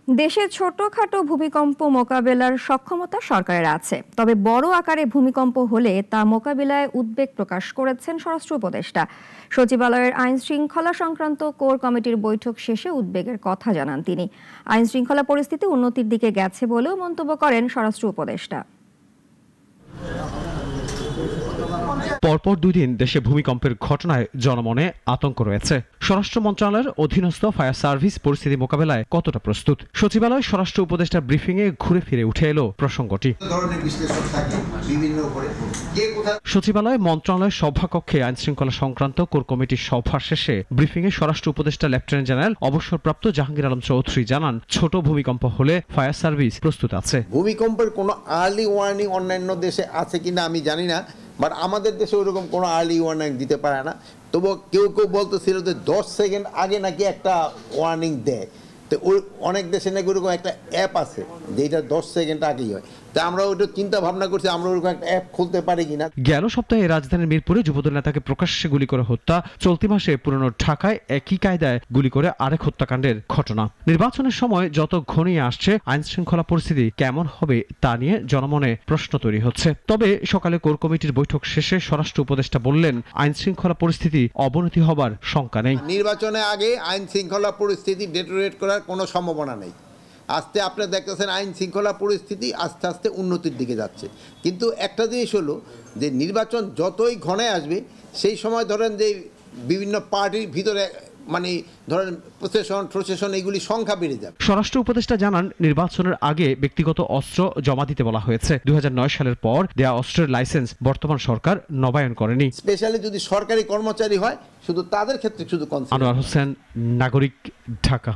দেশে ছোটখাটো ভূমিকম্প মোকাবেলার সক্ষমতা সরকারের আছে, তবে বড় আকারে ভূমিকম্প হলে তা মোকাবিলায় উদ্বেগ প্রকাশ করেছেন স্বরাষ্ট্র উপদেষ্টা। সচিবালয়ের আইন শৃঙ্খলা সংক্রান্ত কোর কমিটির বৈঠক শেষে উদ্বেগের কথা জানান তিনি। আইন শৃঙ্খলা পরিস্থিতি উন্নতির দিকে গেছে বলেও মন্তব্য করেন স্বরাষ্ট্র উপদেষ্টা। পরপর 2 দিন দেশে ভূমিকম্পের ঘটনায় জনমনে আতঙ্ক রয়েছে। স্বরাষ্ট্র মন্ত্রণালয়ের অধীনস্থ ফায়ার সার্ভিস পরিস্থিতি মোকাবেলায় কতটা প্রস্তুত? সচিবালয় স্বরাষ্ট্র উপদেষ্টার ব্রিফিংয়ে ঘুরে ফিরে উঠে এলো প্রসঙ্গটি। সচিবালয় মন্ত্রণালয়ের সভাকক্ষে আইন শৃঙ্খলা সংক্রান্ত কোর কমিটির সভা শেষে ব্রিফিংয়ে স্বরাষ্ট্র উপদেষ্টা লেফটেন্যান্ট জেনারেল অবসরপ্রাপ্ত জাহাঙ্গীর আলম চৌধুরী জানান, ছোট ভূমিকম্প হলে ফায়ার সার্ভিস প্রস্তুত আছে। ভূমিকম্পের কোনো আর্লি ওয়ার্নিং অন্যান্য দেশে আছে কিনা আমি জানি না, বাট আমাদের দেশে ওরকম কোনো আর্লি ওয়ার্নিং দিতে পারে না। তবু কেউ কেউ বলতেছিল যে 10 সেকেন্ড আগে নাকি একটা ওয়ার্নিং দেয়। তো ওই অনেক দেশে নাকি ওরকম একটা অ্যাপ আছে যেটা 10 সেকেন্ড আগেই হয়। তা আমরা ওইটা চিন্তা ভাবনা করছি আমরা ওরকম একটা অ্যাপ খুলতে পারি কিনা। গেল সপ্তাহে রাজধানীর মিরপুরে যুবদল নেতাকে প্রকাশ্যে গুলি করে হত্যা, চলতি মাসে পুরনো ঢাকায় একই কায়দায় গুলি করে আরেক হত্যাকাণ্ডের ঘটনা। নির্বাচনের সময় যত ঘনিয়ে আসছে আইন শৃঙ্খলা পরিস্থিতি কেমন হবে তা নিয়ে জনমনে প্রশ্ন তৈরি হচ্ছে। তবে সকালে কোর কমিটির বৈঠক শেষে স্বরাষ্ট্র উপদেষ্টা বললেন, আইন শৃঙ্খলা পরিস্থিতি অবনতি হবার শঙ্কা নেই। নির্বাচনের আগে আইন শৃঙ্খলা পরিস্থিতি ডেটোরেট করার কোনো সম্ভাবনা নেই। আস্তে আপনি দেখতেছেন আইন শৃঙ্খলা পরিস্থিতি আস্তে আস্তে উন্নতির দিকে যাচ্ছে। কিন্তু একটা জিনিস হলো যে নির্বাচন যতই ঘনে আসবে সেই সময় ধরেন যে বিভিন্ন পার্টির ভিতরে মানে ধরেন প্রসেশন এগুলি সংখ্যা বেড়ে যাবে। স্বরাষ্ট্র উপদেষ্টা জানান, নির্বাচনের আগে ব্যক্তিগত অস্ত্র জমা দিতে বলা হয়েছে। 2009 সালের পর দেয়া অস্ত্রের লাইসেন্স বর্তমান সরকার নবায়ন করেনি। স্পেশালি যদি সরকারি কর্মচারী হয় শুধু তাদের ক্ষেত্রে শুধু। আনোয়ার হোসেন, নাগরিক, ঢাকা।